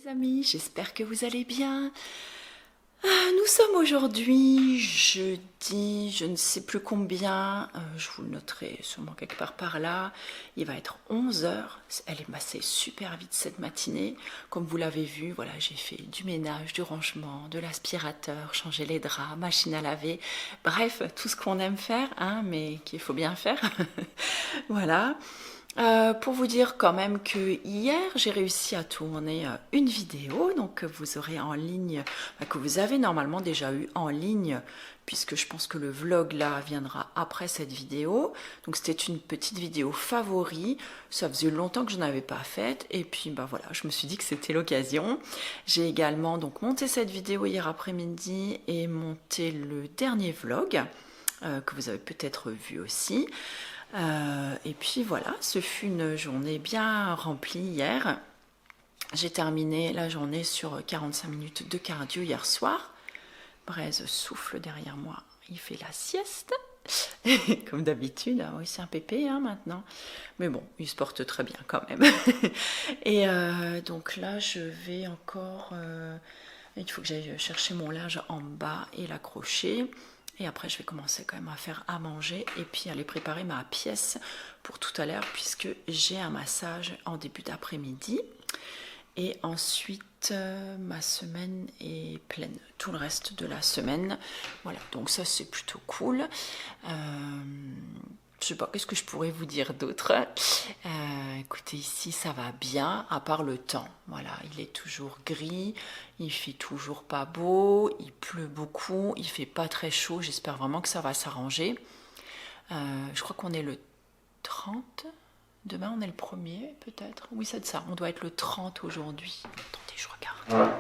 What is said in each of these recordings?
Les amis, j'espère que vous allez bien. Nous sommes aujourd'hui jeudi, je ne sais plus combien, je vous le noterai sûrement quelque part par là. Il va être 11 heures. Elle est passée super vite cette matinée. Comme vous l'avez vu, voilà, j'ai fait du ménage, du rangement, de l'aspirateur, changer les draps, machine à laver. Bref, tout ce qu'on aime faire, hein, mais qu'il faut bien faire. Voilà. Pour vous dire quand même que hier j'ai réussi à tourner une vidéo donc que vous aurez en ligne, que vous avez normalement déjà eu en ligne puisque je pense que le vlog là viendra après cette vidéo. Donc c'était une petite vidéo favori, ça faisait longtemps que je n'avais pas faite et puis bah voilà, je me suis dit que c'était l'occasion. J'ai également donc monté cette vidéo hier après-midi et monté le dernier vlog que vous avez peut-être vu aussi. Et puis voilà, ce fut une journée bien remplie hier. J'ai terminé la journée sur 45 minutes de cardio hier soir. Braise souffle derrière moi, il fait la sieste. Comme d'habitude, hein. Oui, c'est un pépé hein, maintenant. Mais bon, il se porte très bien quand même. Et donc là, je vais encore... il faut que j'aille chercher mon linge en bas et l'accrocher. Et après, je vais commencer quand même à faire à manger et puis aller préparer ma pièce pour tout à l'heure puisque j'ai un massage en début d'après-midi. Et ensuite, ma semaine est pleine, tout le reste de la semaine. Voilà, donc ça c'est plutôt cool. Je sais pas, qu'est-ce que je pourrais vous dire d'autre? Écoutez, ici ça va bien, à part le temps. Voilà, il est toujours gris, il fait toujours pas beau, il pleut beaucoup, il fait pas très chaud. J'espère vraiment que ça va s'arranger. Je crois qu'on est le 30. Demain on est le 1er peut-être. Oui, c'est de ça, on doit être le 30 aujourd'hui. Attendez, je regarde.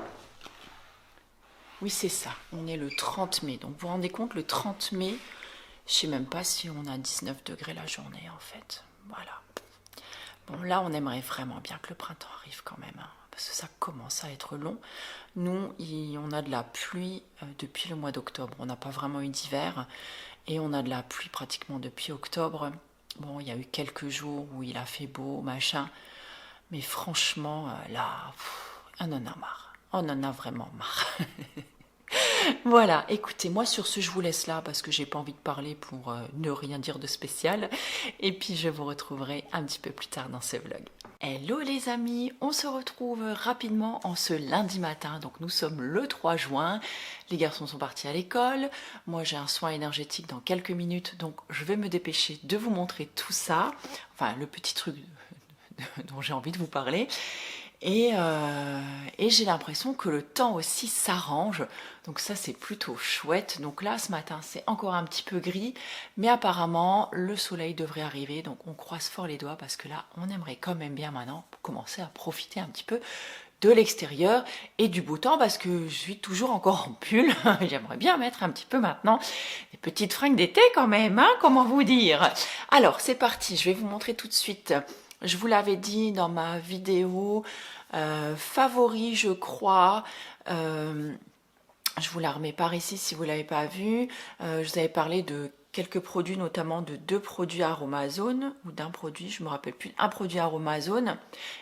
Oui, c'est ça, on est le 30 mai. Donc vous vous rendez compte, le 30 mai, je sais même pas si on a 19 degrés la journée en fait. Voilà. Bon, là, on aimerait vraiment bien que le printemps arrive quand même, hein, parce que ça commence à être long. Nous, on a de la pluie depuis le mois d'octobre. On n'a pas vraiment eu d'hiver et on a de la pluie pratiquement depuis octobre. Bon, il y a eu quelques jours où il a fait beau, machin. Mais franchement, là, on en a marre. On en a vraiment marre. Voilà, écoutez, moi sur ce, je vous laisse là parce que j'ai pas envie de parler pour ne rien dire de spécial. Et puis je vous retrouverai un petit peu plus tard dans ce vlog. Hello les amis, on se retrouve rapidement en ce lundi matin. Donc nous sommes le 3 juin, les garçons sont partis à l'école. Moi j'ai un soin énergétique dans quelques minutes, donc je vais me dépêcher de vous montrer tout ça. Enfin, le petit truc dont j'ai envie de vous parler. Et j'ai l'impression que le temps aussi s'arrange, donc ça c'est plutôt chouette. Donc là ce matin c'est encore un petit peu gris, mais apparemment le soleil devrait arriver, donc on croise fort les doigts parce que là on aimerait quand même bien maintenant commencer à profiter un petit peu de l'extérieur et du beau temps parce que je suis toujours encore en pull. J'aimerais bien mettre un petit peu maintenant des petites fringues d'été quand même, hein, comment vous dire. Alors c'est parti, je vais vous montrer tout de suite. Je vous l'avais dit dans ma vidéo favori, je crois. Je vous la remets par ici si vous ne l'avez pas vue. Je vous avais parlé de quelques produits, notamment de 2 produits Aromazone, ou d'un produit, je ne me rappelle plus, un produit Aromazone.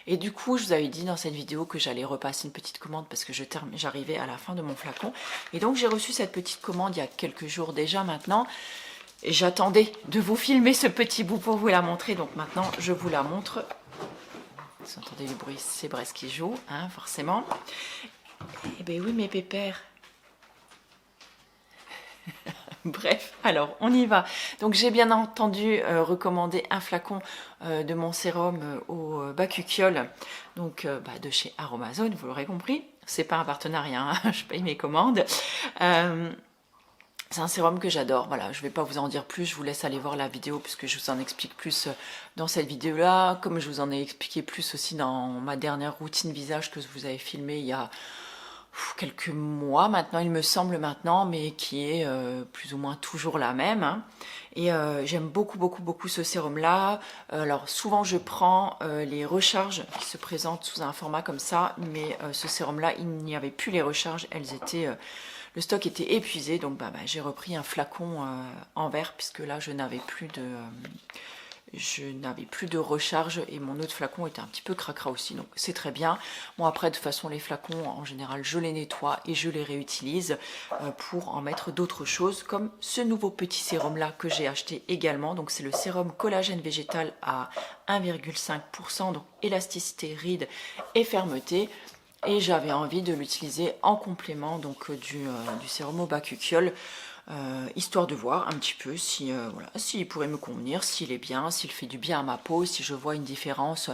Et du coup, je vous avais dit dans cette vidéo que j'allais repasser une petite commande parce que j'arrivais à la fin de mon flacon. Et donc, j'ai reçu cette petite commande il y a quelques jours déjà maintenant. Et j'attendais de vous filmer ce petit bout pour vous la montrer. Donc maintenant, je vous la montre. Vous entendez le bruit, c'est Brest qui joue, hein, forcément. Eh bien oui, mes pépères. Bref, alors on y va. Donc j'ai bien entendu recommandé un flacon de mon sérum au Bacuchiol, donc de chez Aromazone, vous l'aurez compris. C'est pas un partenariat, hein, je paye mes commandes. C'est un sérum que j'adore, voilà, je ne vais pas vous en dire plus, je vous laisse aller voir la vidéo puisque je vous en explique plus dans cette vidéo-là, comme je vous en ai expliqué plus aussi dans ma dernière routine visage que je vous avais filmée il y a quelques mois maintenant, il me semble maintenant, mais qui est plus ou moins toujours la même. Hein. Et j'aime beaucoup ce sérum-là. Alors souvent je prends les recharges qui se présentent sous un format comme ça, mais ce sérum-là, il n'y avait plus les recharges, elles étaient... le stock était épuisé, donc j'ai repris un flacon en verre puisque là je n'avais plus je n'avais plus de recharge et mon autre flacon était un petit peu cracra aussi, donc c'est très bien. Bon après de toute façon les flacons en général je les nettoie et je les réutilise pour en mettre d'autres choses comme ce nouveau petit sérum là que j'ai acheté également. Donc c'est le sérum collagène végétal à 1,5%, donc élasticité, ride et fermeté. Et j'avais envie de l'utiliser en complément donc du sérum au bakuchiol. Histoire de voir un petit peu si voilà, s'il pourrait me convenir, s'il est bien, s'il fait du bien à ma peau, si je vois une différence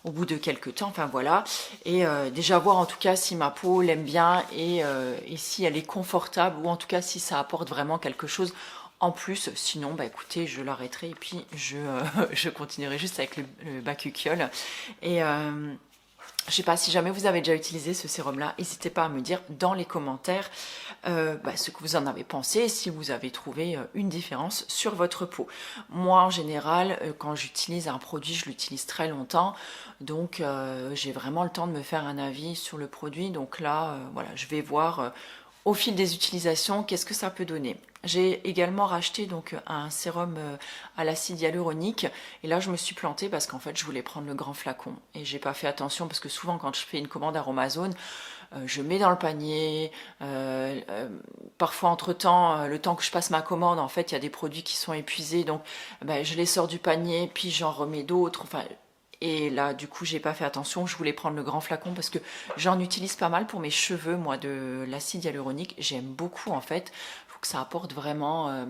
au bout de quelques temps, enfin voilà. Et déjà voir en tout cas si ma peau l'aime bien et si elle est confortable ou en tout cas si ça apporte vraiment quelque chose en plus. Sinon, bah écoutez, je l'arrêterai et puis je continuerai juste avec le bakuchiol. Et je sais pas si jamais vous avez déjà utilisé ce sérum là, n'hésitez pas à me dire dans les commentaires ce que vous en avez pensé, si vous avez trouvé une différence sur votre peau. Moi en général quand j'utilise un produit je l'utilise très longtemps, donc j'ai vraiment le temps de me faire un avis sur le produit. Donc là voilà, je vais voir au fil des utilisations qu'est-ce que ça peut donner. J'ai également racheté donc un sérum à l'acide hyaluronique et là je me suis plantée parce qu'en fait je voulais prendre le grand flacon et j'ai pas fait attention parce que souvent quand je fais une commande Aromazone je mets dans le panier, parfois entre temps le temps que je passe ma commande en fait il y a des produits qui sont épuisés, donc je les sors du panier puis j'en remets d'autres, enfin. Et là, du coup, j'ai pas fait attention. Je voulais prendre le grand flacon parce que j'en utilise pas mal pour mes cheveux, moi, de l'acide hyaluronique. J'aime beaucoup, en fait. Il faut que ça apporte vraiment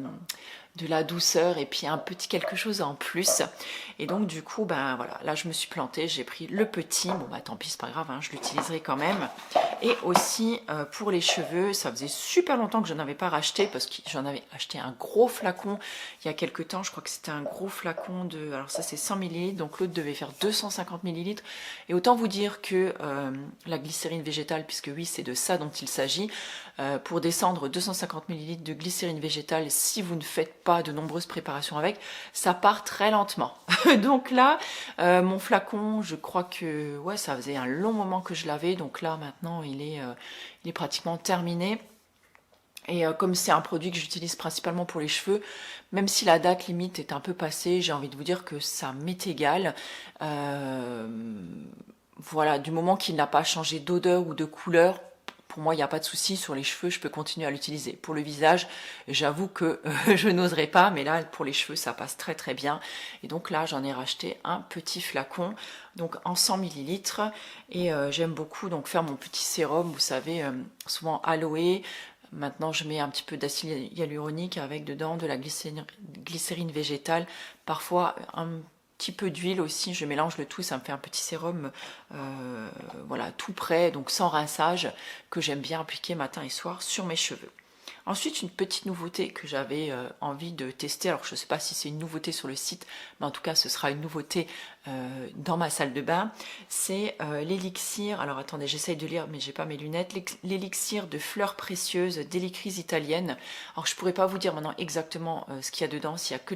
de la douceur et puis un petit quelque chose en plus. Et donc, du coup, ben voilà, là, je me suis plantée. J'ai pris le petit. Bon, bah tant pis, c'est pas grave, hein, je l'utiliserai quand même. Et aussi, pour les cheveux, ça faisait super longtemps que je n'avais pas racheté parce que j'en avais acheté un gros flacon il y a quelques temps. Je crois que c'était un gros flacon de... Alors ça, c'est 100 ml, donc l'autre devait faire 250 ml. Et autant vous dire que la glycérine végétale, puisque oui, c'est de ça dont il s'agit, pour descendre 250 ml de glycérine végétale, si vous ne faites pas de nombreuses préparations avec, ça part très lentement. Donc là, mon flacon, je crois que ouais, ça faisait un long moment que je l'avais, donc là maintenant il est pratiquement terminé. Et comme c'est un produit que j'utilise principalement pour les cheveux, même si la date limite est un peu passée, j'ai envie de vous dire que ça m'est égal. Voilà, du moment qu'il n'a pas changé d'odeur ou de couleur, pour moi, il n'y a pas de souci. Sur les cheveux, je peux continuer à l'utiliser. Pour le visage, j'avoue que je n'oserais pas, mais là, pour les cheveux, ça passe très très bien. Et donc là, j'en ai racheté un petit flacon, donc en 100 millilitres. Et j'aime beaucoup donc faire mon petit sérum, vous savez, souvent aloe. Maintenant, je mets un petit peu d'acide hyaluronique avec dedans de la glycérine végétale, parfois un petit peu d'huile aussi, je mélange le tout, ça me fait un petit sérum voilà, tout prêt, donc sans rinçage, que j'aime bien appliquer matin et soir sur mes cheveux. Ensuite, une petite nouveauté que j'avais envie de tester, alors je ne sais pas si c'est une nouveauté sur le site, mais en tout cas ce sera une nouveauté dans ma salle de bain, c'est l'élixir, alors attendez, j'essaye de lire mais j'ai pas mes lunettes, l'élixir de fleurs précieuses d'Hélicryse italienne. Alors je pourrais pas vous dire maintenant exactement ce qu'il y a dedans, s'il y a que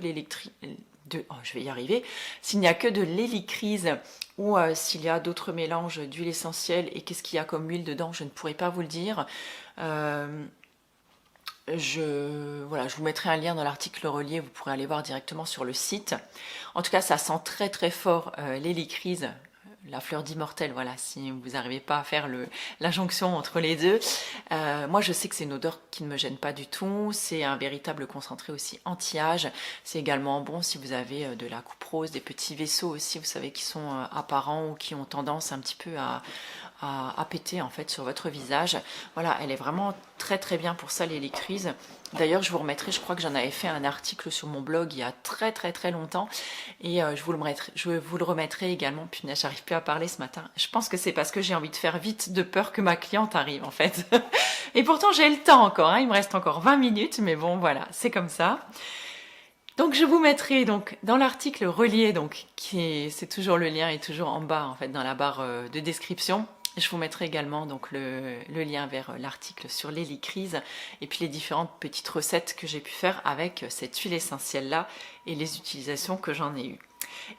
je vais y arriver, s'il n'y a que de l'hélicryse ou s'il y a d'autres mélanges d'huile essentielle et qu'est-ce qu'il y a comme huile dedans, je ne pourrais pas vous le dire. Voilà, je vous mettrai un lien dans l'article relié, vous pourrez aller voir directement sur le site. En tout cas, ça sent très très fort l'hélicryse, la fleur d'immortel, voilà, si vous n'arrivez pas à faire la jonction entre les deux. Moi, je sais que c'est une odeur qui ne me gêne pas du tout, c'est un véritable concentré aussi anti-âge. C'est également bon si vous avez de la coupe rose, des petits vaisseaux aussi, vous savez, qui sont apparents ou qui ont tendance un petit peu à péter en fait sur votre visage. Voilà, elle est vraiment très très bien pour ça, l'hélicryse. D'ailleurs, je vous remettrai, je crois que j'en avais fait un article sur mon blog il y a très très très longtemps et je vous le remettrai également. Puis j'arrive plus à parler ce matin. Je pense que c'est parce que j'ai envie de faire vite de peur que ma cliente arrive en fait. Et pourtant j'ai le temps encore, hein, il me reste encore 20 minutes, mais bon voilà, c'est comme ça. Donc je vous mettrai donc dans l'article relié, donc c'est toujours le lien est toujours en bas en fait dans la barre de description. Je vous mettrai également donc le lien vers l'article sur l'hélicryse et puis les différentes petites recettes que j'ai pu faire avec cette huile essentielle là et les utilisations que j'en ai eues.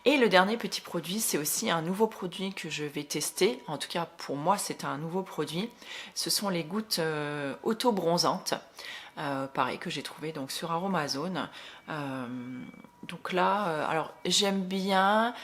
Et le dernier petit produit, c'est aussi un nouveau produit que je vais tester. En tout cas, pour moi, c'est un nouveau produit. Ce sont les gouttes auto-bronzantes. Pareil que j'ai trouvé donc sur Aromazone. Donc là, alors j'aime bien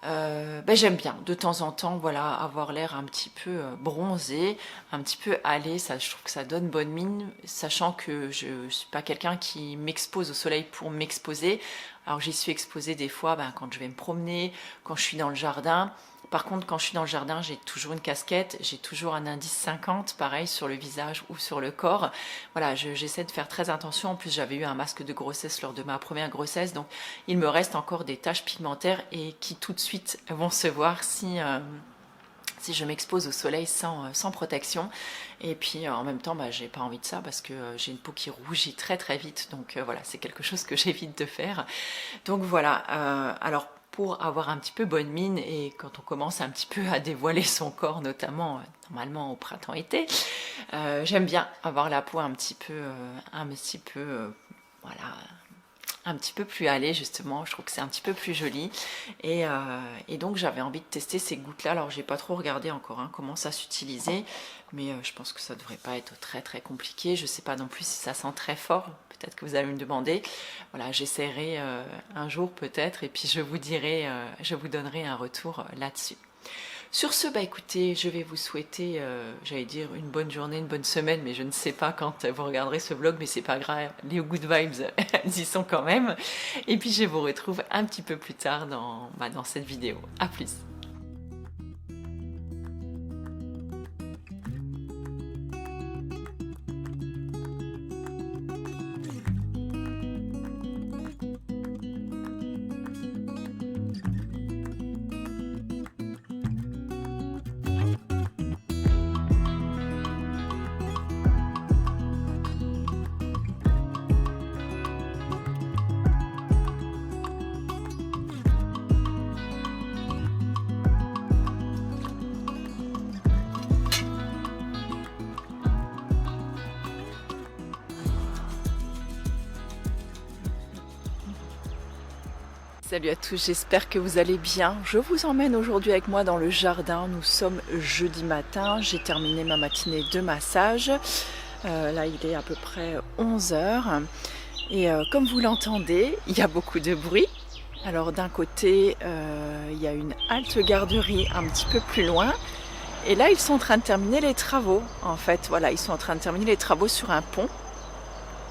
de temps en temps, voilà, avoir l'air un petit peu bronzé, un petit peu hâlé. Ça, je trouve que ça donne bonne mine, sachant que je suis pas quelqu'un qui m'expose au soleil pour m'exposer. Alors j'y suis exposée des fois quand je vais me promener, quand je suis dans le jardin. Par contre, quand je suis dans le jardin, j'ai toujours une casquette, j'ai toujours un indice 50, pareil, sur le visage ou sur le corps. Voilà, j'essaie de faire très attention. En plus, j'avais eu un masque de grossesse lors de ma première grossesse, donc il me reste encore des taches pigmentaires et qui tout de suite vont se voir si je m'expose au soleil sans protection. Et puis en même temps, j'ai pas envie de ça parce que j'ai une peau qui rougit très très vite. Donc voilà, c'est quelque chose que j'évite de faire. Donc voilà, alors pour avoir un petit peu bonne mine et quand on commence un petit peu à dévoiler son corps, notamment normalement au printemps-été, j'aime bien avoir la peau un petit peu voilà, un petit peu plus hâlée justement. Je trouve que c'est un petit peu plus joli et donc j'avais envie de tester ces gouttes là. Alors j'ai pas trop regardé encore comment ça s'utilisait, mais je pense que ça devrait pas être très très compliqué. Je sais pas non plus si ça sent très fort, peut-être que vous allez me demander. Voilà, j'essaierai un jour peut-être et puis je vous donnerai un retour là-dessus. Sur ce, écoutez, je vais vous souhaiter, j'allais dire une bonne journée, une bonne semaine, mais je ne sais pas quand vous regarderez ce vlog, mais c'est pas grave, les good vibes, elles y sont quand même. Et puis je vous retrouve un petit peu plus tard dans cette vidéo. À plus. Salut à tous, j'espère que vous allez bien. Je vous emmène aujourd'hui avec moi dans le jardin. Nous sommes jeudi matin, j'ai terminé ma matinée de massage. Là il est à peu près 11 h. Et comme vous l'entendez, il y a beaucoup de bruit. Alors d'un côté, il y a une halte garderie un petit peu plus loin. Et là ils sont en train de terminer les travaux. En fait, voilà, ils sont en train de terminer les travaux sur un pont.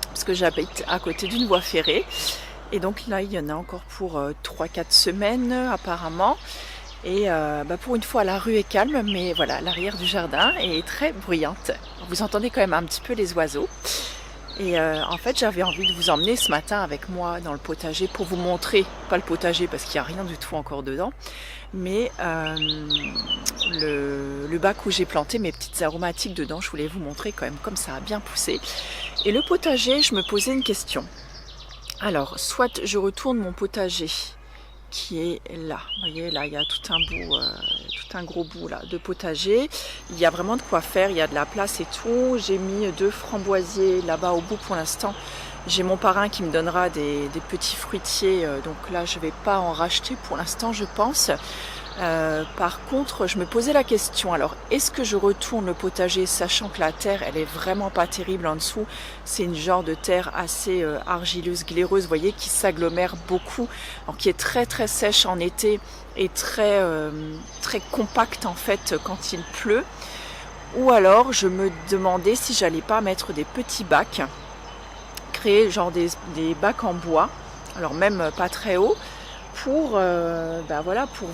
Parce que j'habite à côté d'une voie ferrée. Et donc là, il y en a encore pour 3-4 semaines apparemment. Et pour une fois, la rue est calme, mais voilà, l'arrière du jardin est très bruyante. Vous entendez quand même un petit peu les oiseaux. Et en fait, j'avais envie de vous emmener ce matin avec moi dans le potager pour vous montrer, pas le potager parce qu'il n'y a rien du tout encore dedans, mais le bac où j'ai planté mes petites aromatiques dedans. Je voulais vous montrer quand même comme ça a bien poussé. Et le potager, je me posais une question. Alors, soit je retourne mon potager qui est là. Vous voyez, là, il y a tout un gros bout là de potager. Il y a vraiment de quoi faire, il y a de la place et tout. J'ai mis 2 framboisiers là-bas au bout pour l'instant. J'ai mon parrain qui me donnera des petits fruitiers. Donc là, je ne vais pas en racheter pour l'instant, je pense. Par contre, je me posais la question, alors est-ce que je retourne le potager sachant que la terre elle est vraiment pas terrible en dessous, c'est une genre de terre assez argileuse, glaireuse, vous voyez, qui s'agglomère beaucoup, alors qui est très très sèche en été et très compacte en fait quand il pleut, ou alors je me demandais si j'allais pas mettre des petits bacs, créer genre des bacs en bois, alors même pas très haut, pour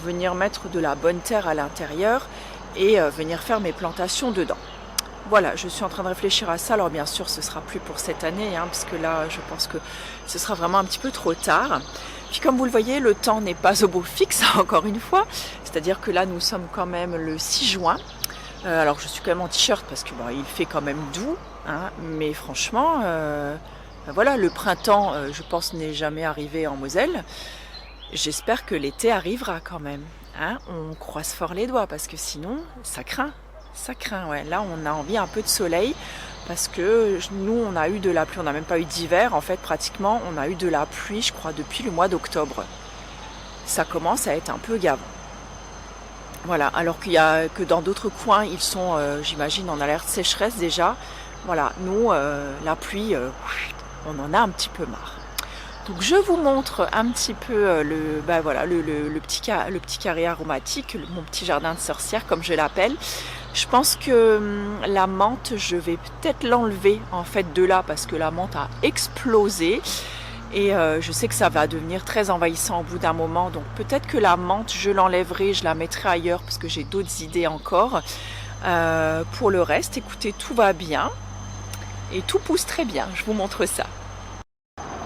venir mettre de la bonne terre à l'intérieur et venir faire mes plantations dedans. Voilà, je suis en train de réfléchir à ça. Alors bien sûr, ce sera plus pour cette année, parce que là, je pense que ce sera vraiment un petit peu trop tard. Puis comme vous le voyez, le temps n'est pas au beau fixe, encore une fois. C'est-à-dire que là, nous sommes quand même le 6 juin. Alors je suis quand même en t-shirt parce que il fait quand même doux, mais franchement, voilà, le printemps, je pense, n'est jamais arrivé en Moselle. J'espère que l'été arrivera quand même. On croise fort les doigts parce que sinon, ça craint. Ça craint, ouais. Là, on a envie un peu de soleil parce que nous, on a eu de la pluie. On n'a même pas eu d'hiver, en fait, pratiquement. On a eu de la pluie, je crois, depuis le mois d'octobre. Ça commence à être un peu gavant. Voilà, alors qu'il y a que dans d'autres coins, ils sont, j'imagine, en alerte sécheresse déjà. Voilà, nous, la pluie, on en a un petit peu marre. Donc je vous montre un petit peu voilà, le petit carré aromatique, mon petit jardin de sorcière comme je l'appelle. Je pense que la menthe, je vais peut-être l'enlever en fait de là parce que la menthe a explosé. Et je sais que ça va devenir très envahissant au bout d'un moment. Donc peut-être que la menthe, je l'enlèverai, je la mettrai ailleurs parce que j'ai d'autres idées encore. Pour le reste, écoutez, tout va bien. Et tout pousse très bien. Je vous montre ça.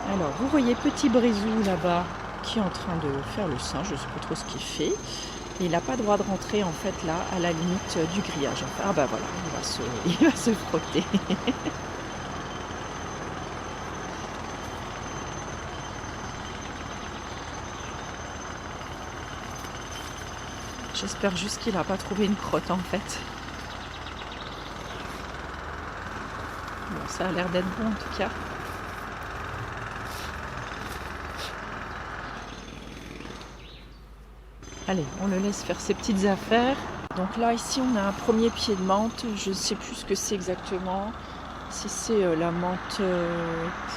Alors, vous voyez petit brisou là-bas qui est en train de faire le sein. Je ne sais pas trop ce qu'il fait. Et il n'a pas le droit de rentrer en fait là à la limite du grillage. Enfin, ah bah voilà, il va se frotter. J'espère juste qu'il n'a pas trouvé une crotte en fait. Bon, ça a l'air d'être bon en tout cas. Allez, on le laisse faire ses petites affaires. Donc là, ici, on a un premier pied de menthe. Je ne sais plus ce que c'est exactement. Si c'est la menthe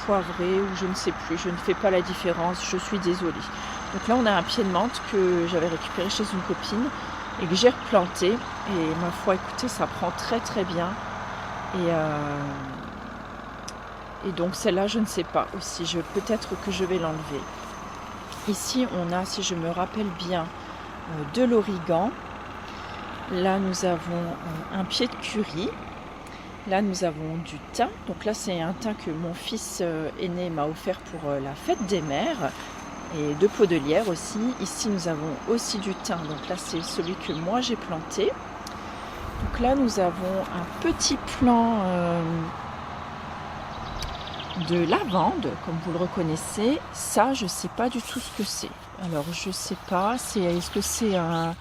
poivrée ou je ne sais plus. Je ne fais pas la différence. Je suis désolée. Donc là, on a un pied de menthe que j'avais récupéré chez une copine et que j'ai replanté. Et ma foi, écoutez, ça prend très très bien. Et donc celle-là, je ne sais pas aussi. Peut-être que je vais l'enlever. Ici, on a, si je me rappelle bien, de l'origan. Là, nous avons un pied de curry. Là, nous avons du thym. Donc là, c'est un thym que mon fils aîné m'a offert pour la fête des mères. Et de pots de lierre aussi. Ici, nous avons aussi du thym. Donc là, c'est celui que moi, j'ai planté. Donc là, nous avons un petit plant de lavande, comme vous le reconnaissez. Ça, je ne sais pas du tout ce que c'est. Alors, je ne sais pas. Est-ce que c'est un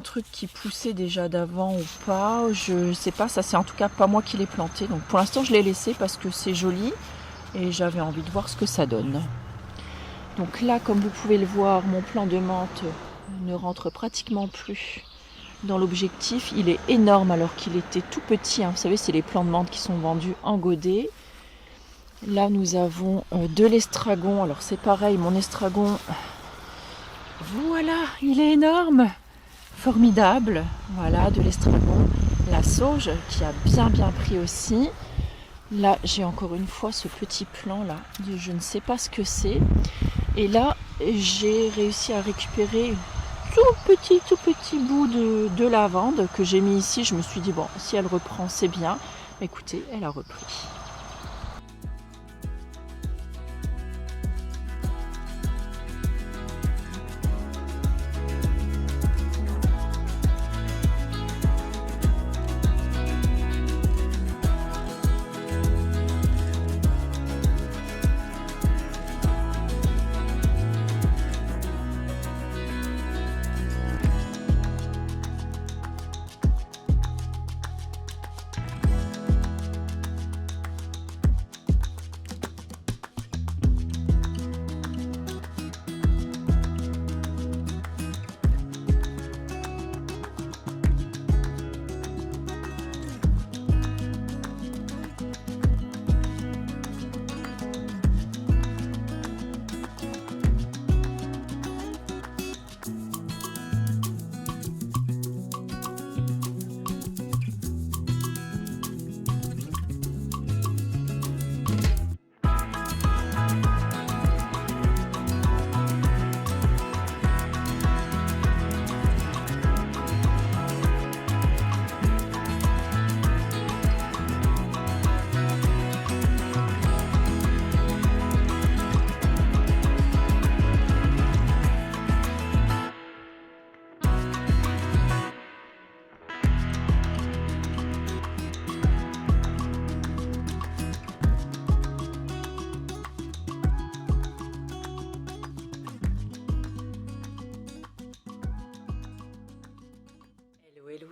truc qui poussait déjà d'avant ou pas? Je sais pas. Ça, c'est en tout cas pas moi qui l'ai planté. Donc, pour l'instant, je l'ai laissé parce que c'est joli et j'avais envie de voir ce que ça donne. Donc là, comme vous pouvez le voir, mon plant de menthe ne rentre pratiquement plus dans l'objectif. Il est énorme alors qu'il était tout petit. Vous savez, c'est les plants de menthe qui sont vendus en godet. Là, nous avons de l'estragon. Alors, c'est pareil, mon estragon, voilà, il est énorme. Formidable. Voilà, de l'estragon. La sauge qui a bien pris aussi. Là, j'ai encore une fois ce petit plant là. Je ne sais pas ce que c'est. Et là, j'ai réussi à récupérer tout petit bout de lavande que j'ai mis ici. Je me suis dit, bon, si elle reprend, c'est bien. Écoutez, elle a repris.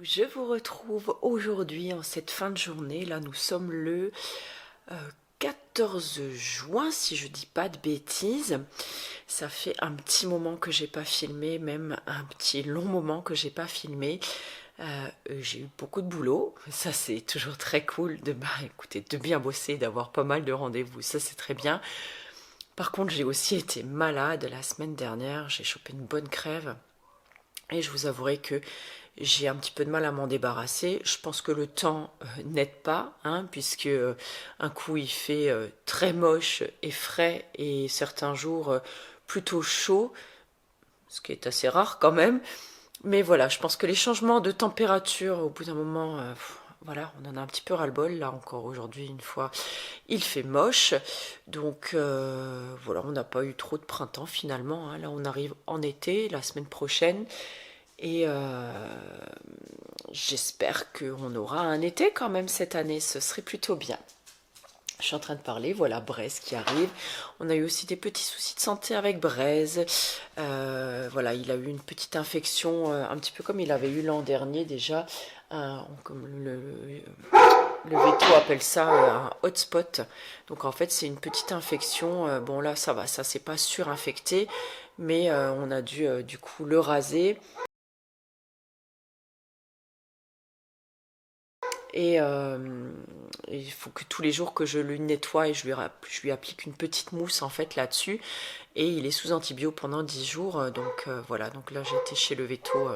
Je vous retrouve aujourd'hui en cette fin de journée. Là, nous sommes le 14 juin, si je dis pas de bêtises. Ça fait un petit moment que j'ai pas filmé, même un petit long moment que j'ai pas filmé. J'ai eu beaucoup de boulot. Ça, c'est toujours très cool écoutez, de bien bosser, d'avoir pas mal de rendez-vous. Ça, c'est très bien. Par contre, j'ai aussi été malade la semaine dernière, j'ai chopé une bonne crève et je vous avouerai que j'ai un petit peu de mal à m'en débarrasser. Je pense que le temps n'aide pas, hein, puisque un coup il fait très moche et frais et certains jours plutôt chaud, ce qui est assez rare quand même. Mais voilà, je pense que les changements de température, au bout d'un moment, voilà, on en a un petit peu ras-le-bol. Là encore aujourd'hui, une fois, il fait moche. Donc voilà, on n'a pas eu trop de printemps finalement, hein. Là, on arrive en été, la semaine prochaine. Et j'espère qu'on aura un été quand même cette année, ce serait plutôt bien. Je suis en train de parler, voilà Braise qui arrive. On a eu aussi des petits soucis de santé avec Braise. Voilà, il a eu une petite infection, un petit peu comme il avait eu l'an dernier déjà. Comme le veto appelle ça un hotspot. Donc en fait c'est une petite infection. Bon là ça va, ça c'est pas surinfecté, mais on a dû du coup le raser. Et il faut que tous les jours que je le nettoie et je lui applique une petite mousse en fait là-dessus. Et il est sous antibio pendant 10 jours. Donc voilà, donc là j'étais chez le veto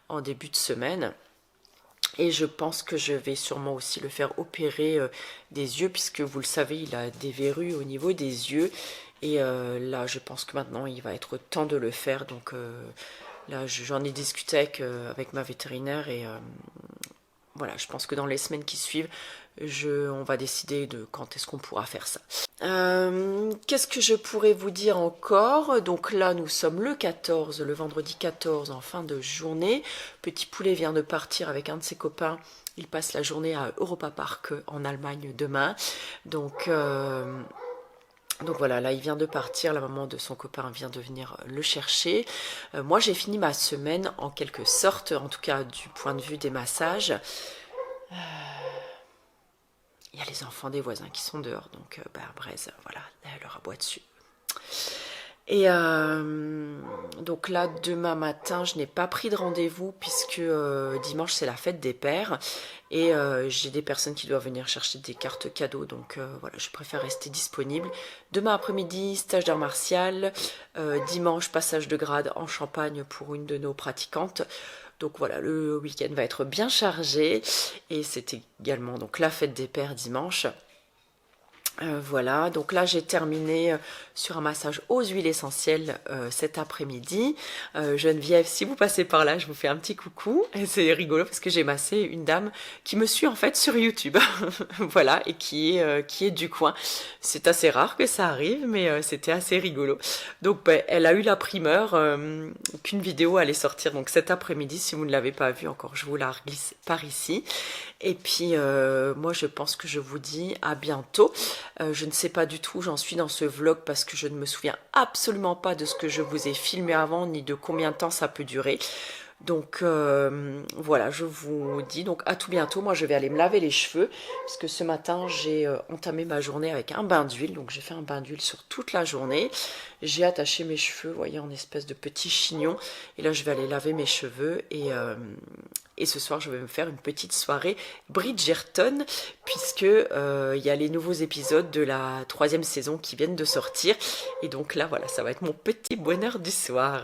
en début de semaine. Et je pense que je vais sûrement aussi le faire opérer des yeux, puisque vous le savez, il a des verrues au niveau des yeux. Et là, je pense que maintenant, il va être temps de le faire. Donc là, j'en ai discuté avec ma vétérinaire et voilà, je pense que dans les semaines qui suivent, on va décider de quand est-ce qu'on pourra faire ça. Qu'est-ce que je pourrais vous dire encore? Donc là, nous sommes le 14, le vendredi 14 en fin de journée. Petit Poulet vient de partir avec un de ses copains. Il passe la journée à Europa Park en Allemagne demain. Donc voilà, là il vient de partir, la maman de son copain vient de venir le chercher. Moi j'ai fini ma semaine en quelque sorte, en tout cas du point de vue des massages. Il y a les enfants des voisins qui sont dehors, donc Braise, voilà, elle leur aboie dessus. Et donc là, demain matin, je n'ai pas pris de rendez-vous puisque dimanche, c'est la fête des pères. Et j'ai des personnes qui doivent venir chercher des cartes cadeaux. Donc voilà, je préfère rester disponible. Demain après-midi, stage d'art martial. Dimanche, passage de grade en Champagne pour une de nos pratiquantes. Donc voilà, le week-end va être bien chargé. Et c'est également donc la fête des pères dimanche. Voilà, donc là j'ai terminé sur un massage aux huiles essentielles cet après-midi. Geneviève, si vous passez par là, je vous fais un petit coucou. Et c'est rigolo parce que j'ai massé une dame qui me suit en fait sur YouTube. Voilà, et qui est du coin. C'est assez rare que ça arrive, mais c'était assez rigolo. Donc elle a eu la primeur qu'une vidéo allait sortir donc cet après-midi. Si vous ne l'avez pas vue encore, je vous la glisse par ici. Et puis moi je pense que je vous dis à bientôt. Je ne sais pas du tout où j'en suis dans ce vlog parce que je ne me souviens absolument pas de ce que je vous ai filmé avant ni de combien de temps ça peut durer. Donc voilà, je vous dis donc à tout bientôt. Moi je vais aller me laver les cheveux parce que ce matin j'ai entamé ma journée avec un bain d'huile. Donc j'ai fait un bain d'huile sur toute la journée. J'ai attaché mes cheveux, vous voyez, en espèce de petit chignon. Et là je vais aller laver mes cheveux et ce soir, je vais me faire une petite soirée Bridgerton, puisque il y a les nouveaux épisodes de la 3e saison qui viennent de sortir. Et donc là, voilà, ça va être mon petit bonheur du soir.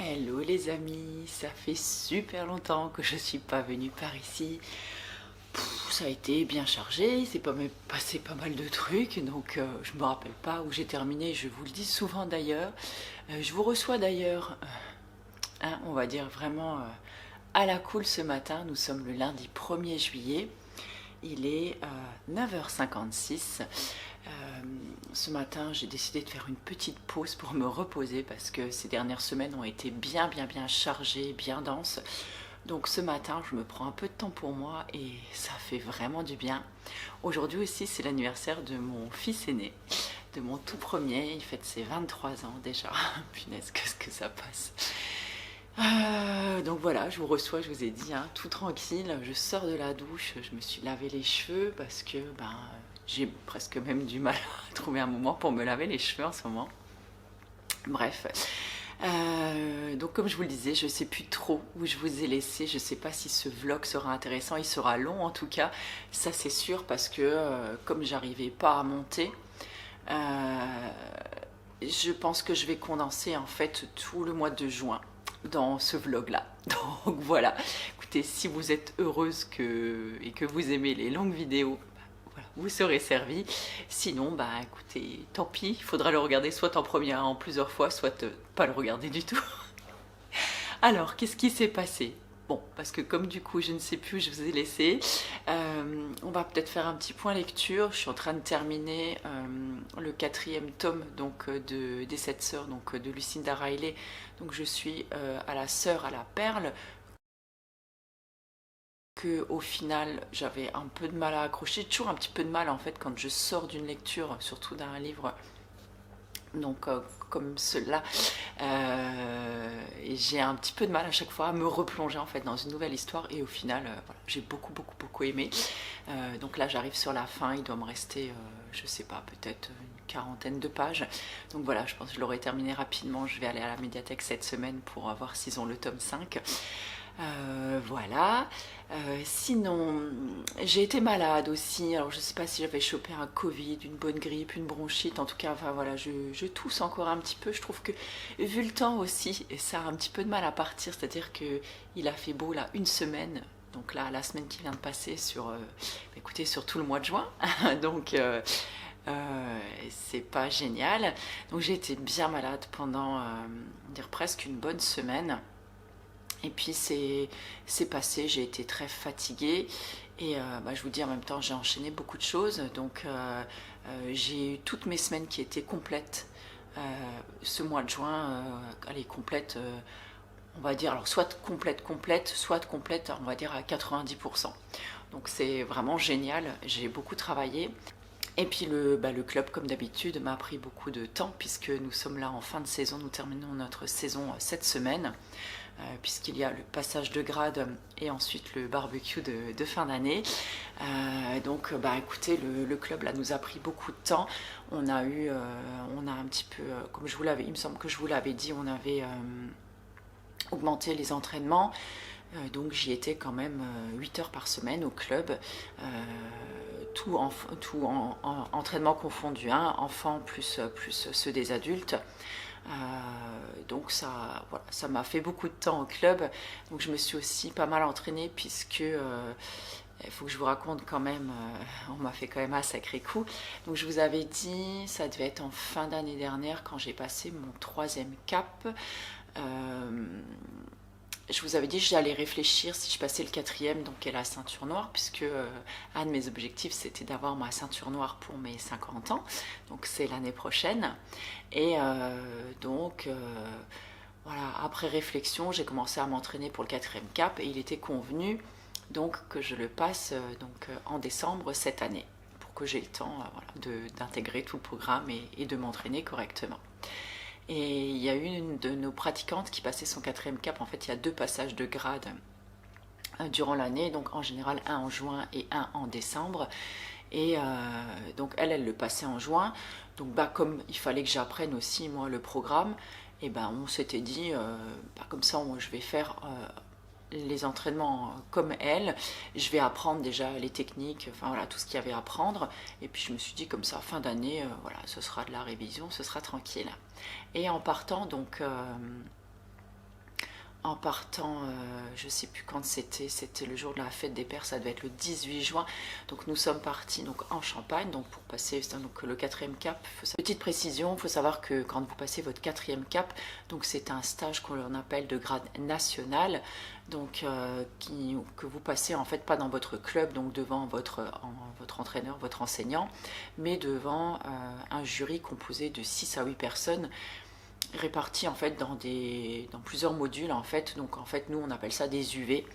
Hello les amis, ça fait super longtemps que je suis pas venue par ici. Ça a été bien chargé, il s'est pas même passé pas mal de trucs, donc je me rappelle pas où j'ai terminé, je vous le dis souvent d'ailleurs. Je vous reçois d'ailleurs, on va dire vraiment à la cool ce matin, nous sommes le lundi 1er juillet. Il est 9h56. Ce matin, j'ai décidé de faire une petite pause pour me reposer parce que ces dernières semaines ont été bien chargées, bien denses. Donc ce matin, je me prends un peu de temps pour moi et ça fait vraiment du bien. Aujourd'hui aussi, c'est l'anniversaire de mon fils aîné, de mon tout premier. Il fête ses 23 ans déjà. Punaise, qu'est-ce que ça passe. Donc voilà, je vous reçois, je vous ai dit, tout tranquille. Je sors de la douche, je me suis lavé les cheveux parce que j'ai presque même du mal à trouver un moment pour me laver les cheveux en ce moment. Bref. Donc comme je vous le disais, je ne sais plus trop où je vous ai laissé. Je ne sais pas si ce vlog sera intéressant. Il sera long en tout cas, ça c'est sûr, parce que comme j'arrivais pas à monter, je pense que je vais condenser en fait tout le mois de juin dans ce vlog là. Donc voilà, écoutez, si vous êtes heureuse et que vous aimez les longues vidéos, voilà, vous serez servi. Sinon, écoutez, tant pis, il faudra le regarder soit en première, en plusieurs fois, soit pas le regarder du tout. Alors, qu'est-ce qui s'est passé? Bon, parce que comme du coup je ne sais plus où je vous ai laissé, on va peut-être faire un petit point lecture. Je suis en train de terminer le 4e tome donc, des 7 sœurs, donc de Lucinda Riley. Donc je suis à la sœur à la perle, que au final j'avais un peu de mal à accrocher. J'ai toujours un petit peu de mal en fait quand je sors d'une lecture, surtout d'un livre donc comme cela, j'ai un petit peu de mal à chaque fois à me replonger en fait dans une nouvelle histoire, et au final voilà, j'ai beaucoup aimé. Donc là j'arrive sur la fin, il doit me rester je sais pas, peut-être une quarantaine de pages, donc voilà, je pense que je l'aurai terminé rapidement. Je vais aller à la médiathèque cette semaine pour voir s'ils ont le tome 5. Voilà. Sinon, j'ai été malade aussi. Alors je sais pas si j'avais chopé un Covid, une bonne grippe, une bronchite. En tout cas, enfin voilà, je tousse encore un petit peu. Je trouve que vu le temps aussi, et ça a un petit peu de mal à partir. C'est-à-dire que il a fait beau là une semaine. Donc là, la semaine qui vient de passer écoutez, sur tout le mois de juin. Donc c'est pas génial. Donc j'ai été bien malade pendant dire presque une bonne semaine. Et puis c'est passé, j'ai été très fatiguée, et je vous dis en même temps j'ai enchaîné beaucoup de choses. Donc j'ai eu toutes mes semaines qui étaient complètes. Ce mois de juin, elle est complète, on va dire, alors soit complète, soit complète, on va dire à 90%. Donc c'est vraiment génial, j'ai beaucoup travaillé. Et puis le club, comme d'habitude, m'a pris beaucoup de temps, puisque nous sommes là en fin de saison, nous terminons notre saison cette semaine. Puisqu'il y a le passage de grade et ensuite le barbecue de fin d'année. Donc écoutez, le club là nous a pris beaucoup de temps. On a un petit peu, comme je vous l'avais, il me semble que je vous l'avais dit, on avait augmenté les entraînements. Donc j'y étais quand même 8 heures par semaine au club, tout entraînement confondu, enfants plus ceux des adultes. Donc ça m'a fait beaucoup de temps au club. Donc je me suis aussi pas mal entraînée, puisque il faut que je vous raconte quand même, on m'a fait quand même un sacré coup. Donc je vous avais dit, ça devait être en fin d'année dernière quand j'ai passé mon 3e cap. Je vous avais dit que j'allais réfléchir si je passais le 4e, donc qui est la ceinture noire, puisque un de mes objectifs c'était d'avoir ma ceinture noire pour mes 50 ans, donc c'est l'année prochaine. Et voilà, après réflexion, j'ai commencé à m'entraîner pour le 4e cap, et il était convenu donc que je le passe en décembre cette année, pour que j'ai le temps d'intégrer tout le programme et de m'entraîner correctement. Et il y a une de nos pratiquantes qui passait son 4e cap. En fait, il y a 2 passages de grade durant l'année, donc en général un en juin et un en décembre. Et donc elle le passait en juin. Donc comme il fallait que j'apprenne aussi moi le programme, et on s'était dit comme ça moi je vais faire les entraînements comme elle, je vais apprendre déjà les techniques, enfin voilà, tout ce qu'il y avait à apprendre. Et puis je me suis dit comme ça, fin d'année, voilà, ce sera de la révision, ce sera tranquille. Et en partant donc en partant, je sais plus quand c'était le jour de la fête des pères, ça devait être le 18 juin. Donc nous sommes partis donc en Champagne, donc pour passer donc le 4e cap. Petite précision, il faut savoir que quand vous passez votre 4e cap, donc c'est un stage qu'on appelle de grade national, donc que vous passez en fait pas dans votre club, donc devant votre entraîneur, votre enseignant, mais devant un jury composé de 6 à 8 personnes répartis en fait dans plusieurs modules en fait. Donc en fait nous on appelle ça des UV,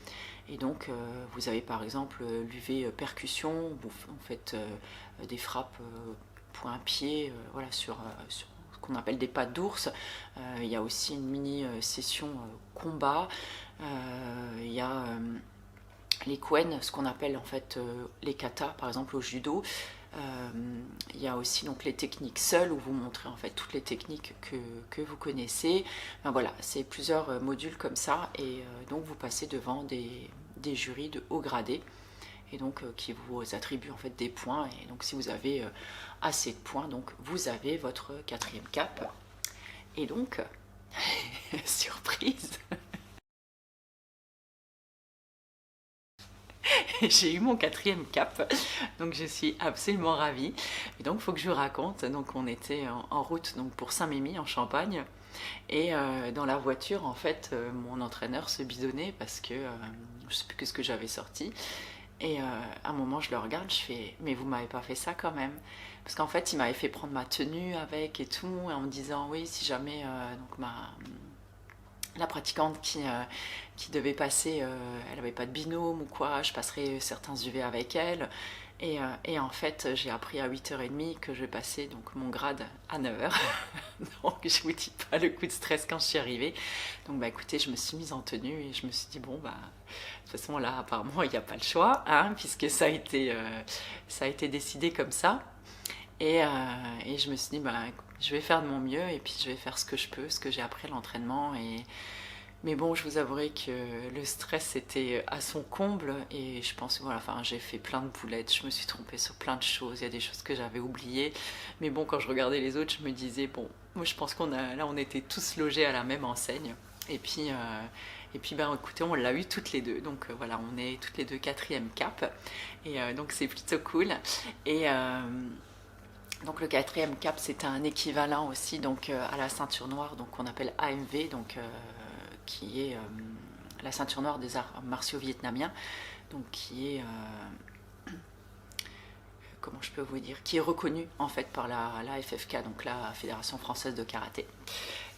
et donc vous avez par exemple l'UV percussion, vous faites des frappes point-pied, voilà, sur ce qu'on appelle des pattes d'ours. Il y a aussi une mini session combat. Il y a les kwen, ce qu'on appelle en fait les katas par exemple au judo. Il y a aussi donc les techniques seules où vous montrez en fait toutes les techniques que vous connaissez. Enfin, voilà, c'est plusieurs modules comme ça, et donc vous passez devant des jurys de haut gradé, et donc qui vous attribuent en fait des points, et donc si vous avez assez de points, donc vous avez votre 4e cap. Et donc surprise, j'ai eu mon 4e cap, donc je suis absolument ravie. Et donc il faut que je vous raconte, donc on était en route donc pour Saint-Mémy en Champagne, et dans la voiture en fait mon entraîneur se bidonnait parce que je sais plus ce que j'avais sorti, et à un moment je le regarde, je fais mais vous m'avez pas fait ça quand même, parce qu'en fait il m'avait fait prendre ma tenue avec et tout, et en me disant oui si jamais donc la pratiquante qui devait passer, elle n'avait pas de binôme ou quoi, je passerai certains UV avec elle. Et en fait, j'ai appris à 8h30 que je passais donc mon grade à 9h. Donc je vous dis pas le coup de stress quand je suis arrivée. Donc bah écoutez, je me suis mise en tenue et je me suis dit bon bah de toute façon là apparemment il n'y a pas le choix, hein, puisque ça a été décidé comme ça. Et je me suis dit bah je vais faire de mon mieux, et puis je vais faire ce que je peux, ce que j'ai appris à l'entraînement. Mais bon, je vous avouerai que le stress était à son comble, et je pense que voilà, enfin, j'ai fait plein de boulettes, je me suis trompée sur plein de choses, il y a des choses que j'avais oubliées. Mais bon, quand je regardais les autres, je me disais, bon, moi je pense on était tous logés à la même enseigne. Et puis ben, écoutez, on l'a eu toutes les deux. Donc voilà, on est toutes les deux 4e cap. Et donc c'est plutôt cool. Et donc le 4e cap, c'est un équivalent aussi donc à la ceinture noire, donc qu'on appelle AMV, donc qui est la ceinture noire des arts martiaux vietnamiens, donc qui est comment je peux vous dire, qui est reconnue en fait par la FFK, donc la Fédération Française de Karaté.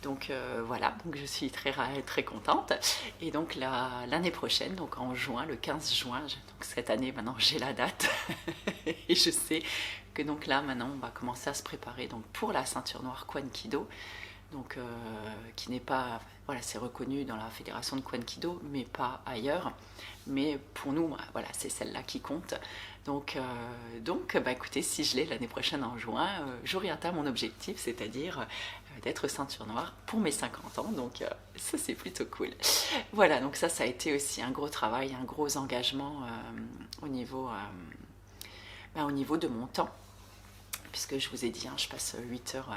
Donc voilà, donc je suis très contente. Et donc l'année prochaine, donc en juin, le 15 juin, donc cette année maintenant j'ai la date, et je sais que donc là maintenant on va commencer à se préparer donc pour la ceinture noire Kwan Kido, donc qui n'est pas, voilà, c'est reconnu dans la fédération de Kwan Kido mais pas ailleurs, mais pour nous voilà, c'est celle-là qui compte. Donc bah, écoutez, si je l'ai l'année prochaine en juin, j'aurai atteint mon objectif, c'est-à-dire d'être ceinture noire pour mes 50 ans, donc ça c'est plutôt cool. Voilà, donc ça a été aussi un gros travail, un gros engagement au niveau de mon temps, puisque je vous ai dit, hein, je passe 8 heures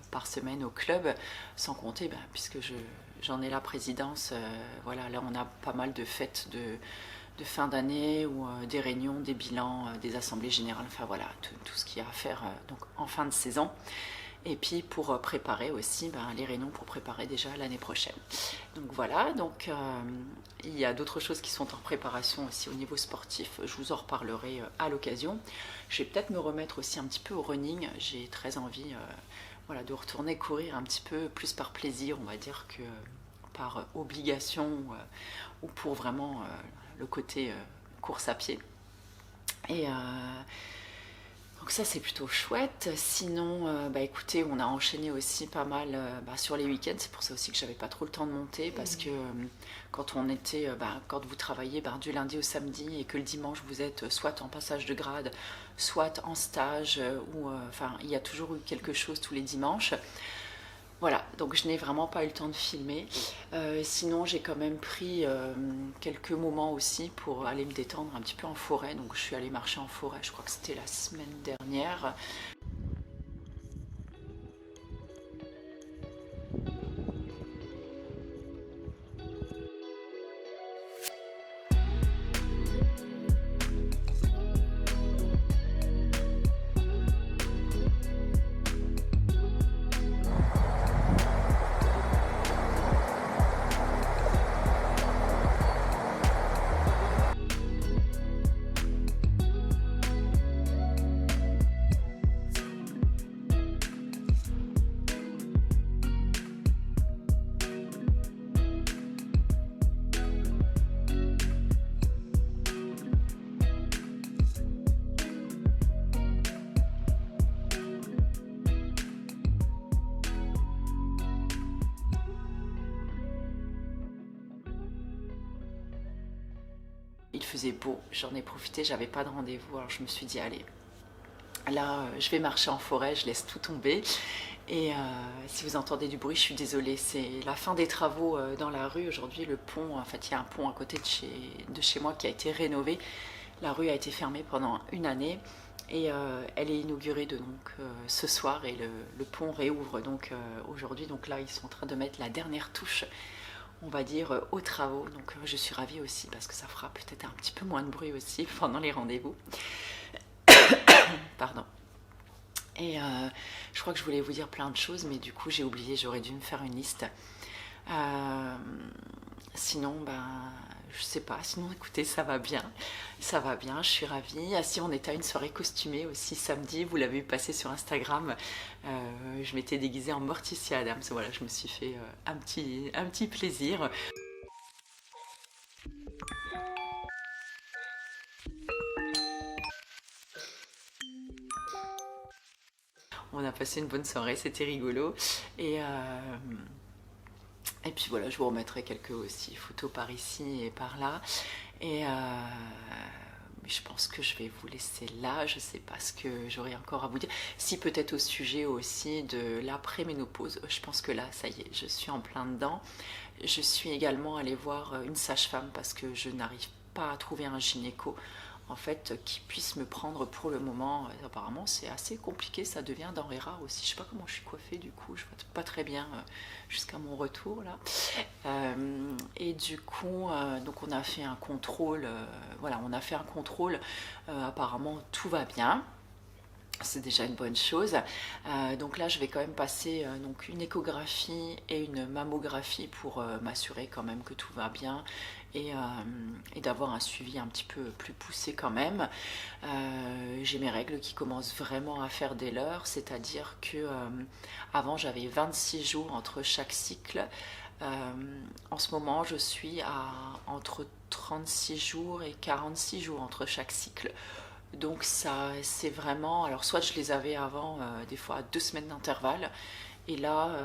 par semaine au club, sans compter, puisque j'en ai la présidence, voilà, là on a pas mal de fêtes de fin d'année, ou des réunions, des bilans, des assemblées générales, enfin voilà, tout ce qu'il y a à faire donc en fin de saison. Et puis pour préparer aussi les réunions pour préparer déjà l'année prochaine. Donc voilà, donc il y a d'autres choses qui sont en préparation aussi au niveau sportif, je vous en reparlerai à l'occasion. Je vais peut-être me remettre aussi un petit peu au running, j'ai très envie voilà, de retourner courir un petit peu plus par plaisir, on va dire, que par obligation, ou pour vraiment le côté course à pied. Et donc ça c'est plutôt chouette. Sinon écoutez, on a enchaîné aussi pas mal sur les week-ends. C'est pour ça aussi que j'avais pas trop le temps de monter, parce que quand on était quand vous travaillez du lundi au samedi, et que le dimanche vous êtes soit en passage de grade, soit en stage, ou enfin il y a toujours eu quelque chose tous les dimanches. Voilà, donc je n'ai vraiment pas eu le temps de filmer. Sinon, j'ai quand même pris quelques moments aussi pour aller me détendre un petit peu en forêt. Donc je suis allée marcher en forêt, je crois que c'était la semaine dernière. il faisait beau, j'en ai profité, j'avais pas de rendez-vous, alors je me suis dit allez, là je vais marcher en forêt, je laisse tout tomber. Et si vous entendez du bruit, je suis désolée, c'est la fin des travaux dans la rue. Aujourd'hui, le pont, en fait, il y a un pont à côté de chez moi qui a été rénové. La rue a été fermée pendant une année et elle est inaugurée ce soir et le pont réouvre donc aujourd'hui. Donc là, ils sont en train de mettre la dernière touche, on va dire, aux travaux. Donc je suis ravie aussi parce que ça fera peut-être un petit peu moins de bruit aussi pendant les rendez-vous. Pardon. Et je crois que je voulais vous dire plein de choses, mais du coup j'ai oublié, j'aurais dû me faire une liste. Sinon, ben, je sais pas, sinon écoutez, ça va bien, je suis ravie. Ah si, on était à une soirée costumée aussi samedi, vous l'avez vu passer sur Instagram, je m'étais déguisée en Morticia Adams, voilà, je me suis fait un petit plaisir. On a passé une bonne soirée, c'était rigolo. Et puis voilà, je vous remettrai quelques aussi photos par ici et par là. Et je pense que je vais vous laisser là. Je ne sais pas ce que j'aurai encore à vous dire. Si peut-être au sujet aussi de l'après-ménopause. Je pense que là, ça y est, je suis en plein dedans. Je suis également allée voir une sage-femme parce que je n'arrive pas à trouver un gynéco en fait qui puisse me prendre pour le moment. Apparemment c'est assez compliqué, ça devient denrée rare aussi. Je sais pas comment je suis coiffée du coup, je vois pas très bien jusqu'à mon retour là. Et du coup donc on a fait un contrôle, voilà, on a fait un contrôle, apparemment tout va bien. C'est déjà une bonne chose. Donc là, je vais quand même passer donc une échographie et une mammographie pour m'assurer quand même que tout va bien et d'avoir un suivi un petit peu plus poussé quand même. J'ai mes règles qui commencent vraiment à faire des leurs, c'est-à-dire que avant j'avais 26 jours entre chaque cycle. En ce moment, je suis à entre 36 jours et 46 jours entre chaque cycle. Donc ça, c'est vraiment... Alors soit je les avais avant, des fois à 2 semaines d'intervalle, et là,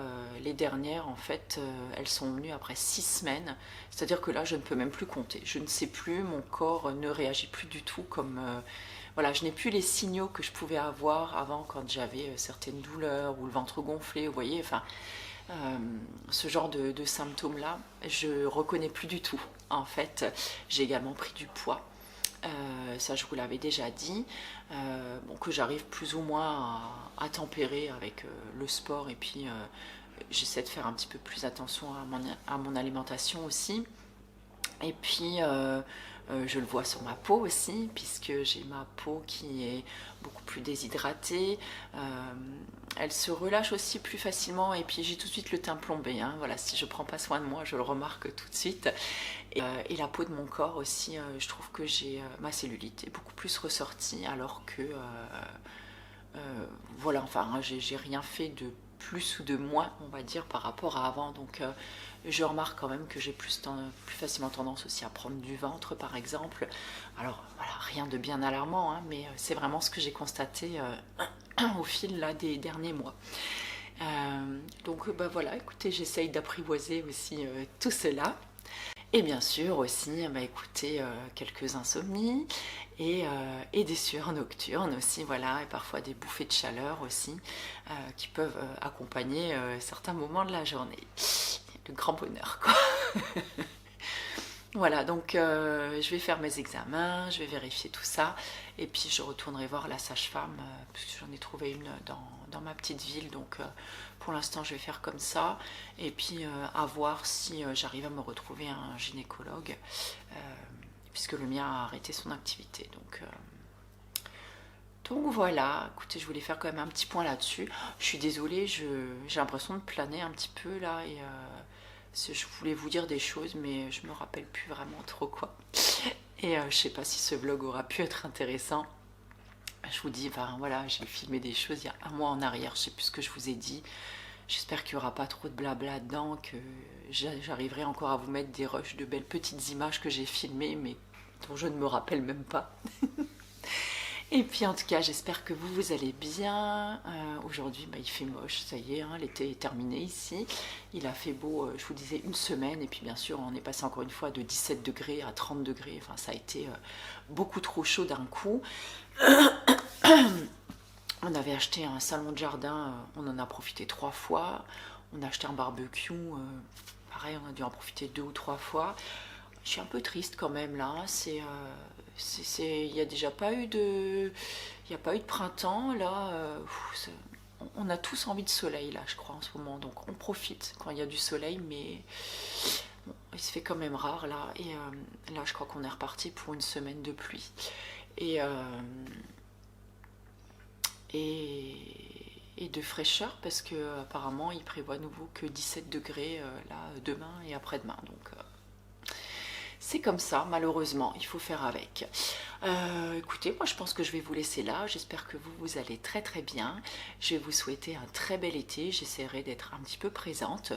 les dernières, en fait, elles sont venues après 6 semaines. C'est-à-dire que là, je ne peux même plus compter. Je ne sais plus, mon corps ne réagit plus du tout comme... voilà, je n'ai plus les signaux que je pouvais avoir avant quand j'avais certaines douleurs ou le ventre gonflé, vous voyez, enfin... ce genre de symptômes-là, je reconnais plus du tout. En fait, j'ai également pris du poids. Ça je vous l'avais déjà dit, bon, que j'arrive plus ou moins tempérer avec le sport et puis j'essaie de faire un petit peu plus attention à mon alimentation aussi. Et puis je le vois sur ma peau aussi, puisque j'ai ma peau qui est beaucoup plus déshydratée. Elle se relâche aussi plus facilement et puis j'ai tout de suite le teint plombé. Hein. Voilà, si je ne prends pas soin de moi, je le remarque tout de suite. Et la peau de mon corps aussi, je trouve que ma cellulite est beaucoup plus ressortie alors que... voilà, enfin, hein, j'ai rien fait de plus ou de moins, on va dire, par rapport à avant. Donc je remarque quand même que j'ai plus facilement tendance aussi à prendre du ventre, par exemple. Alors voilà, rien de bien alarmant, hein, mais c'est vraiment ce que j'ai constaté au fil là, des derniers mois. Donc bah voilà, écoutez, j'essaye d'apprivoiser aussi tout cela. Et bien sûr aussi, bah, écoutez, quelques insomnies et des sueurs nocturnes aussi, voilà, et parfois des bouffées de chaleur aussi qui peuvent accompagner certains moments de la journée. Le grand bonheur, quoi. Voilà, donc je vais faire mes examens, je vais vérifier tout ça, et puis je retournerai voir la sage-femme, parce que j'en ai trouvé une dans ma petite ville, donc pour l'instant je vais faire comme ça, et puis à voir si j'arrive à me retrouver un gynécologue, puisque le mien a arrêté son activité, donc voilà, écoutez, je voulais faire quand même un petit point là-dessus. Je suis désolée, j'ai l'impression de planer un petit peu là, et je voulais vous dire des choses, mais je me rappelle plus vraiment trop quoi. Et je sais pas si ce vlog aura pu être intéressant. Je vous dis, ben voilà, j'ai filmé des choses il y a un mois en arrière, je sais plus ce que je vous ai dit. J'espère qu'il n'y aura pas trop de blabla dedans, que j'arriverai encore à vous mettre des rushs de belles petites images que j'ai filmées, mais dont je ne me rappelle même pas. Et puis en tout cas, j'espère que vous allez bien. Aujourd'hui, il fait moche, ça y est, hein, l'été est terminé ici. Il a fait beau, je vous disais, une semaine. Et puis bien sûr, on est passé encore une fois de 17 degrés à 30 degrés. Enfin, ça a été beaucoup trop chaud d'un coup. On avait acheté un salon de jardin, on en a profité 3 fois. On a acheté un barbecue, pareil, on a dû en profiter 2 ou 3 fois. Je suis un peu triste quand même là. Il n'y a déjà pas eu de, il y a pas eu de printemps là. On a tous envie de soleil là, je crois en ce moment. Donc on profite quand il y a du soleil, mais bon, il se fait quand même rare là. Et là, je crois qu'on est reparti pour une semaine de pluie. Et et de fraîcheur parce que apparemment il prévoit à nouveau que 17 degrés là demain et après-demain. Donc c'est comme ça, malheureusement, il faut faire avec. Écoutez, moi je pense que je vais vous laisser là. J'espère que vous allez très très bien. Je vais vous souhaiter un très bel été. J'essaierai d'être un petit peu présente.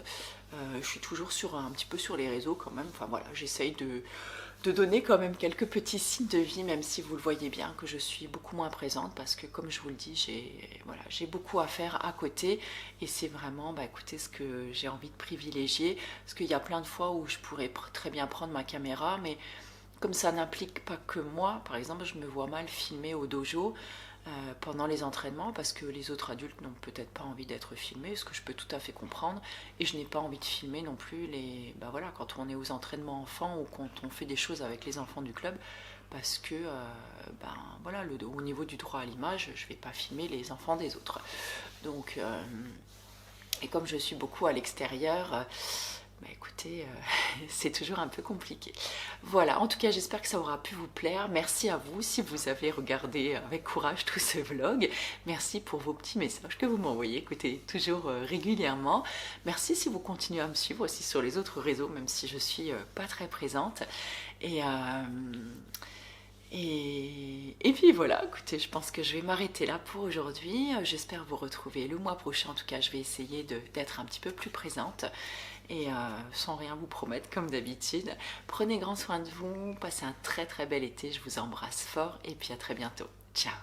Je suis toujours un petit peu sur les réseaux quand même. Enfin voilà, j'essaye de donner quand même quelques petits signes de vie, même si vous le voyez bien que je suis beaucoup moins présente parce que comme je vous le dis, j'ai beaucoup à faire à côté et c'est vraiment écoutez, ce que j'ai envie de privilégier parce qu'il y a plein de fois où je pourrais très bien prendre ma caméra, mais comme ça n'implique pas que moi, par exemple, je me vois mal filmer au dojo pendant les entraînements parce que les autres adultes n'ont peut-être pas envie d'être filmés, ce que je peux tout à fait comprendre, et je n'ai pas envie de filmer non plus voilà, quand on est aux entraînements enfants ou quand on fait des choses avec les enfants du club, parce que voilà, au niveau du droit à l'image, je ne vais pas filmer les enfants des autres. Donc, et comme je suis beaucoup à l'extérieur, écoutez, c'est toujours un peu compliqué. Voilà, en tout cas, j'espère que ça aura pu vous plaire. Merci à vous si vous avez regardé avec courage tout ce vlog. Merci pour vos petits messages que vous m'envoyez, écoutez, toujours régulièrement. Merci si vous continuez à me suivre aussi sur les autres réseaux, même si je suis pas très présente. Et puis voilà, écoutez, je pense que je vais m'arrêter là pour aujourd'hui. J'espère vous retrouver le mois prochain. En tout cas, je vais essayer d'être un petit peu plus présente et sans rien vous promettre comme d'habitude. Prenez grand soin de vous, passez un très très bel été. Je vous embrasse fort et puis à très bientôt. Ciao!